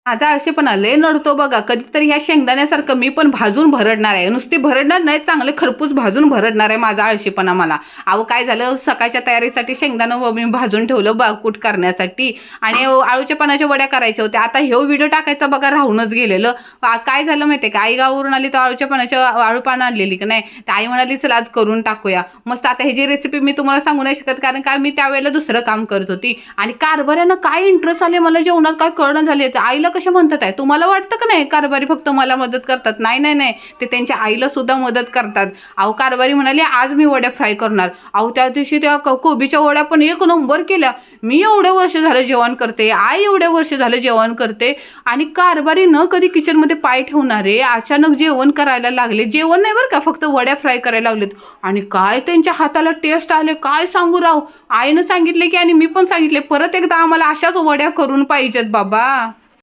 माझा आळशीपणा लय नडतो बघा. कधीतरी ह्या शेंगदाण्यासारखं मी पण भाजून भरडणार आहे. नुसती भरडणार नाही, चांगले खरपूस भाजून भरडणार आहे माझा आळशीपणा मला. अहो काय झालं, सकाळच्या तयारीसाठी शेंगदाणं मी भाजून ठेवलं कूट करण्यासाठी आणि आळूच्या पानाच्या वड्या करायच्या होत्या. आता हे व्हिडिओ टाकायचा बघा राहूनच गेलेलं. काय झालं माहितीये का, आई गावावरून आली तर आळूच्या पानाच्या आळू पानं आणलेली की नाही, तर आई म्हणाली चल आज करून टाकूया मस्त. आता ह्याची रेसिपी मी तुम्हाला सांगू नाही शकत, कारण काय मी त्यावेळेला दुसरं काम करत होती आणि कारभाऱ्यानं काय इंटरेस्ट आले मला जेवणात काय कळणं झाले. आईला कशा म्हणतात आहे, तुम्हाला वाटतं का नाही कारभारी फक्त मला मदत करतात? नाही नाही नाही, ते त्यांच्या आईला सुद्धा मदत करतात. अहो कारभारी म्हणाले आज मी वड्या फ्राय करणार. अहो त्या दिवशी त्या कोबीच्या वड्या पण एक नंबर केल्या. मी एवढे वर्ष झालं जेवण करते, आई एवढे वर्ष झालं जेवण करते आणि कारभारी न कधी किचनमध्ये पाय ठेवणारे अचानक जेवण करायला लागले. जेवण नाही बरं का, फक्त वड्या फ्राय करायला लागलेत आणि काय त्यांच्या हाताला टेस्ट आले काय सांगू राव. आईनं सांगितले की आणि मी पण सांगितले परत एकदा आम्हाला अशाच वड्या करून पाहिजेत बाबा.